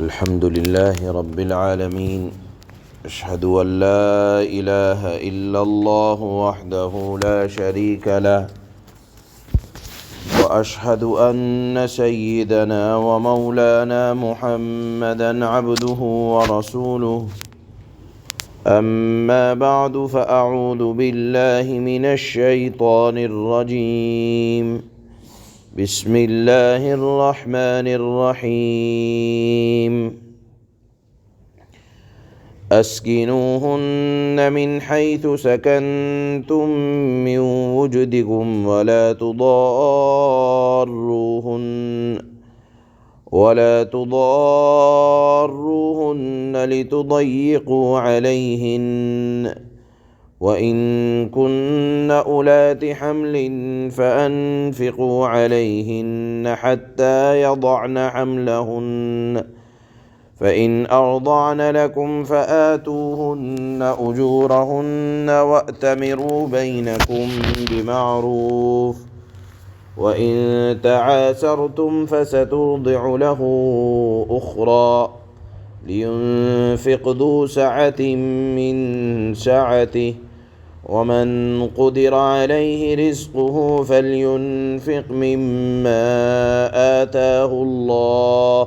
الحمد لله رب العالمين أشهد أن لا إله إلا الله وحده لا شريك له وأشهد أن سيدنا ومولانا محمدًا عبده ورسوله أما بعد فأعوذ بالله من الشيطان الرجيم بسم الله الرحمن الرحيم أسكنوهن من حيث سكنتم من وجدكم ولا تضاروهن لتضيقوا عليهن وإن كن أولات حمل فأنفقوا عليهن حتى يضعن حملهن فإن أرضعن لكم فآتوهن أجورهن وأتمروا بينكم بمعروف وإن تعاسرتم فسترضع له أخرى لينفق ذو سعة من سعته ومن قدر عليه رزقه فلينفق مما آتاه الله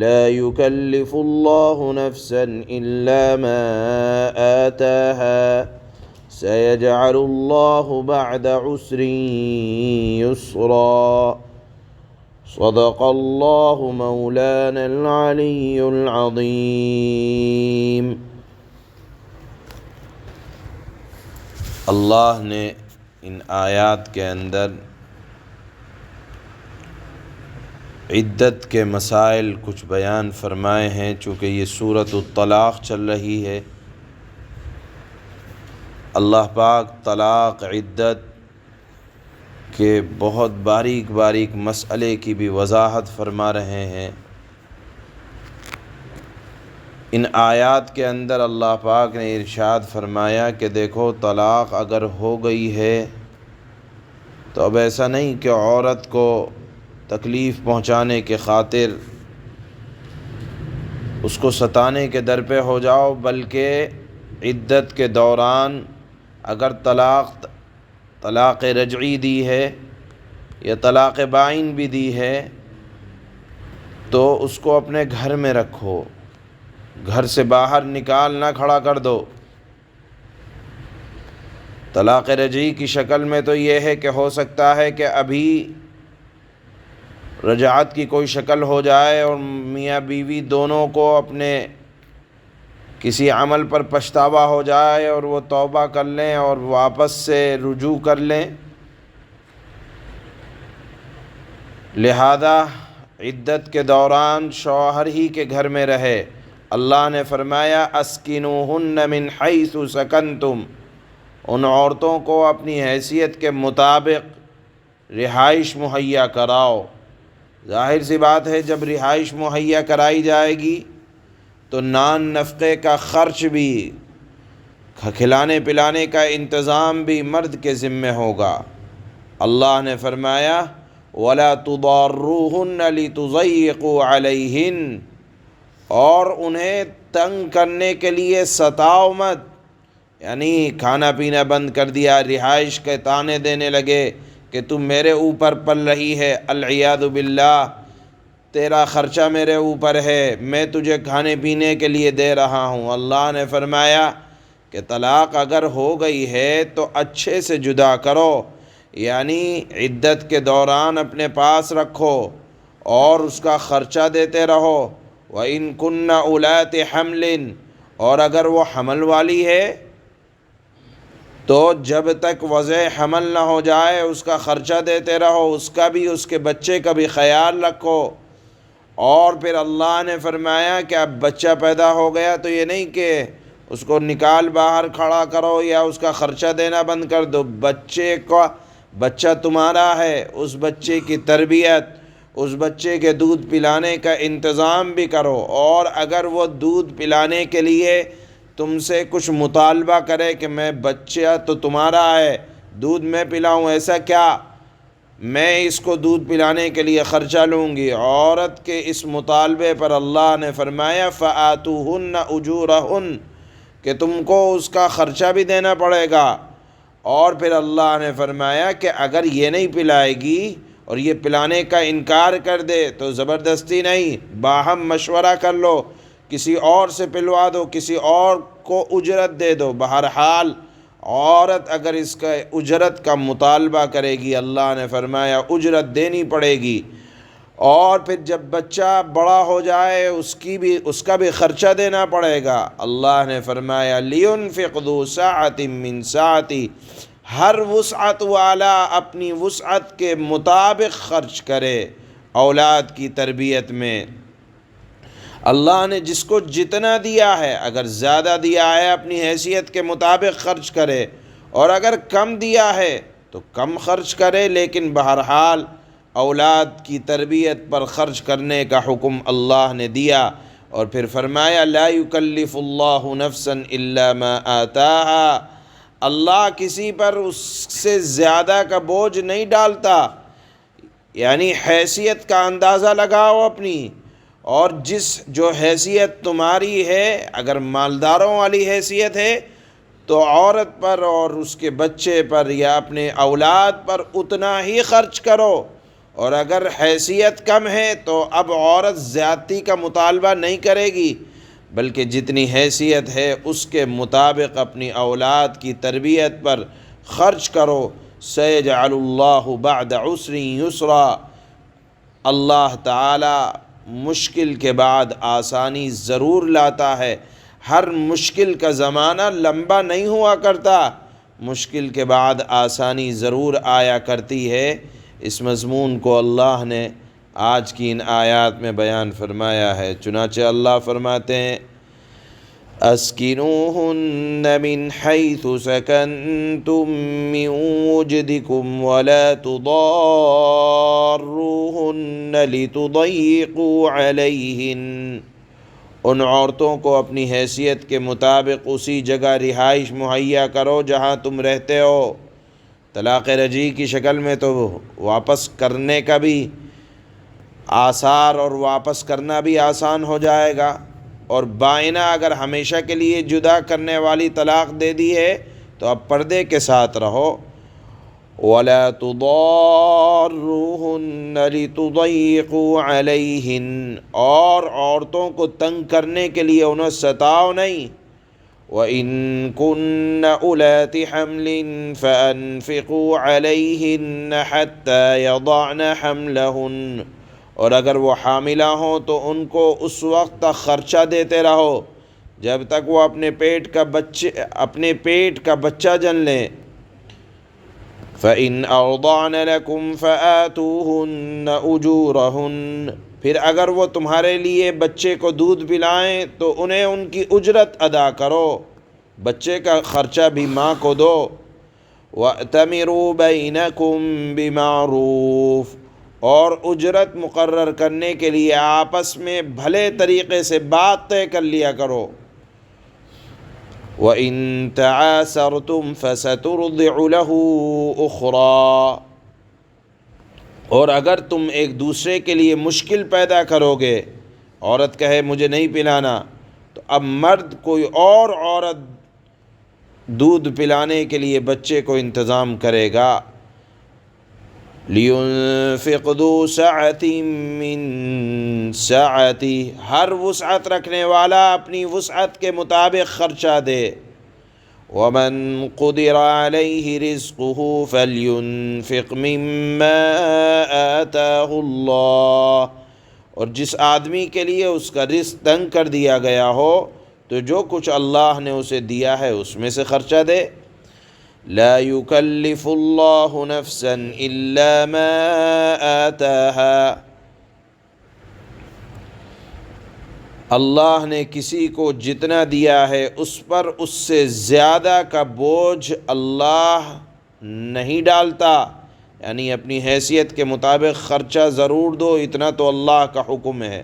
لا يكلف الله نفسا إلا ما آتاها سيجعل الله بعد عسر يسرا صدق اللہ مولانا العلی العظیم۔ اللہ نے ان آیات کے اندر عدت کے مسائل کچھ بیان فرمائے ہیں۔ چونکہ یہ سورۃ الطلاق چل رہی ہے، اللہ پاک طلاق، عدت کہ بہت باریک مسئلے کی بھی وضاحت فرما رہے ہیں۔ ان آیات کے اندر اللہ پاک نے ارشاد فرمایا کہ دیکھو، طلاق اگر ہو گئی ہے تو اب ایسا نہیں کہ عورت کو تکلیف پہنچانے کے خاطر اس کو ستانے کے در پہ ہو جاؤ، بلکہ عدت کے دوران اگر طلاق رجعی دی ہے یا طلاق بائن بھی دی ہے تو اس کو اپنے گھر میں رکھو، گھر سے باہر نکال نہ کھڑا کر دو۔ طلاق رجعی کی شکل میں تو یہ ہے کہ ہو سکتا ہے کہ ابھی رجعت کی کوئی شکل ہو جائے اور میاں بیوی دونوں کو اپنے کسی عمل پر پچھتاوا ہو جائے اور وہ توبہ کر لیں اور واپس سے رجوع کر لیں، لہذا عدت کے دوران شوہر ہی کے گھر میں رہے۔ اللہ نے فرمایا اسکنوہن من حیث سکنتم، ان عورتوں کو اپنی حیثیت کے مطابق رہائش مہیا کراؤ۔ ظاہر سی بات ہے، جب رہائش مہیا کرائی جائے گی تو نان نفقے کا خرچ بھی، کھلانے پلانے کا انتظام بھی مرد کے ذمہ ہوگا۔ اللہ نے فرمایا وَلَا تُضَارُّوهُنَّ لِتُضَيِّقُوا عَلَيْهِنَّ، اور انہیں تنگ کرنے کے لیے ستاؤ مت، یعنی کھانا پینا بند کر دیا، رہائش کے تانے دینے لگے کہ تم میرے اوپر پل رہی ہے، العیاذ باللہ، تیرا خرچہ میرے اوپر ہے، میں تجھے کھانے پینے کے لیے دے رہا ہوں۔ اللہ نے فرمایا کہ طلاق اگر ہو گئی ہے تو اچھے سے جدا کرو، یعنی عدت کے دوران اپنے پاس رکھو اور اس کا خرچہ دیتے رہو۔ وَإِن كُنَّ أُولَاتِ حَمْلٍ، اور اگر وہ حمل والی ہے تو جب تک وضع حمل نہ ہو جائے اس کا خرچہ دیتے رہو، اس کا بھی، اس کے بچے کا بھی خیال رکھو۔ اور پھر اللہ نے فرمایا کہ اب بچہ پیدا ہو گیا تو یہ نہیں کہ اس کو نکال باہر کھڑا کرو یا اس کا خرچہ دینا بند کر دو، بچہ تمہارا ہے، اس بچے کی تربیت، اس بچے کے دودھ پلانے کا انتظام بھی کرو۔ اور اگر وہ دودھ پلانے کے لیے تم سے کچھ مطالبہ کرے کہ میں، بچہ تو تمہارا ہے، دودھ میں پلاؤں، ایسا کیا، میں اس کو دودھ پلانے کے لیے خرچہ لوں گی۔ عورت کے اس مطالبے پر اللہ نے فرمایا فآتوہن اجورہن، کہ تم کو اس کا خرچہ بھی دینا پڑے گا۔ اور پھر اللہ نے فرمایا کہ اگر یہ نہیں پلائے گی اور یہ پلانے کا انکار کر دے تو زبردستی نہیں، باہم مشورہ کر لو، کسی اور سے پلوا دو، کسی اور کو اجرت دے دو۔ بہرحال عورت اگر اس کا اجرت کا مطالبہ کرے گی، اللہ نے فرمایا اجرت دینی پڑے گی۔ اور پھر جب بچہ بڑا ہو جائے اس کا بھی خرچہ دینا پڑے گا۔ اللہ نے فرمایا لِيُنْفِقْ ذُو سَعَةٍ مِّن سَعَتِهِ، ہر وسعت والا اپنی وسعت کے مطابق خرچ کرے اولاد کی تربیت میں۔ اللہ نے جس کو جتنا دیا ہے، اگر زیادہ دیا ہے اپنی حیثیت کے مطابق خرچ کرے، اور اگر کم دیا ہے تو کم خرچ کرے، لیکن بہرحال اولاد کی تربیت پر خرچ کرنے کا حکم اللہ نے دیا۔ اور پھر فرمایا لا یکلف اللہ نفسا الا ما آتاہا، اللہ کسی پر اس سے زیادہ کا بوجھ نہیں ڈالتا، یعنی حیثیت کا اندازہ لگاؤ اپنی، اور جو حیثیت تمہاری ہے، اگر مالداروں والی حیثیت ہے تو عورت پر اور اس کے بچے پر یا اپنے اولاد پر اتنا ہی خرچ کرو، اور اگر حیثیت کم ہے تو اب عورت زیادتی کا مطالبہ نہیں کرے گی، بلکہ جتنی حیثیت ہے اس کے مطابق اپنی اولاد کی تربیت پر خرچ کرو۔ سیجعل اللہ بعد عسر یسرا، اللہ تعالی مشکل کے بعد آسانی ضرور لاتا ہے۔ ہر مشکل کا زمانہ لمبا نہیں ہوا کرتا، مشکل کے بعد آسانی ضرور آیا کرتی ہے۔ اس مضمون کو اللہ نے آج کی ان آیات میں بیان فرمایا ہے۔ چنانچہ اللہ فرماتے ہیں اسکنوہن من حیث سکنتم من وجدکم ولا تضاروہن لتضیقوا علیہن، ان عورتوں کو اپنی حیثیت کے مطابق اسی جگہ رہائش مہیا کرو جہاں تم رہتے ہو۔ طلاق رجعی کی شکل میں تو واپس کرنے کا بھی آثار اور واپس کرنا بھی آسان ہو جائے گا، اور بائنہ اگر ہمیشہ کے لیے جدا کرنے والی طلاق دے دی ہے تو اب پردے کے ساتھ رہو۔ وَلَا تُضَارُّوهُنَّ لِتُضَيِّقُوا عَلَيْهِنَّ، اور عورتوں کو تنگ کرنے کے لیے انہیں ستاؤ نہیں۔ وَإِن كُنَّ أُولَاتِ حَمْلٍ فَأَنفِقُوا عَلَيْهِنَّ حَتَّى يَضَعْنَ حَمْلَهُنَّ، اور اگر وہ حاملہ ہوں تو ان کو اس وقت تک خرچہ دیتے رہو جب تک وہ اپنے پیٹ کا بچہ جن لیں۔ فَإِنْ أَرْضَعْنَ لَكُمْ فَآتُوهُنَّ أُجُورَهُنَّ، پھر اگر وہ تمہارے لیے بچے کو دودھ پلائیں تو انہیں ان کی اجرت ادا کرو، بچے کا خرچہ بھی ماں کو دو۔ وَأْتَمِرُوا بَيْنَكُمْ بِمَعْرُوفٍ، اور اجرت مقرر کرنے کے لیے آپس میں بھلے طریقے سے بات طے کر لیا کرو۔ وَإِن تَعَاسَرْتُمْ فَسَتُرْضِعُ لَهُ أُخْرَى، اور اگر تم ایک دوسرے کے لیے مشکل پیدا کرو گے، عورت کہے مجھے نہیں پلانا، تو اب مرد کوئی اور عورت دودھ پلانے کے لیے بچے کو انتظام کرے گا۔ لِيُنْفِقْ ذُو سَعَةٍ مِّن سَعَتِهِ، ہر وسعت رکھنے والا اپنی وسعت کے مطابق خرچہ دے۔ وَمَنْ قُدِرَ عَلَيْهِ رِزْقُهُ فَلْيُنْفِقْ مِمَّا آتَاهُ اللَّهُ، اور جس آدمی کے لیے اس کا رزق تنگ کر دیا گیا ہو تو جو کچھ اللہ نے اسے دیا ہے اس میں سے خرچہ دے۔ لا يكلف الله نفسا الا ما آتاها، اللہ نے کسی کو جتنا دیا ہے اس پر اس سے زیادہ کا بوجھ اللہ نہیں ڈالتا، یعنی اپنی حیثیت کے مطابق خرچہ ضرور دو، اتنا تو اللہ کا حکم ہے۔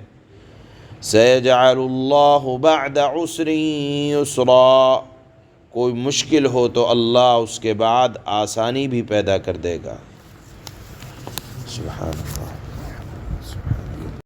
سیجعل اللہ بعد عسر یسرا، کوئی مشکل ہو تو اللہ اس کے بعد آسانی بھی پیدا کر دے گا۔ سبحان اللہ.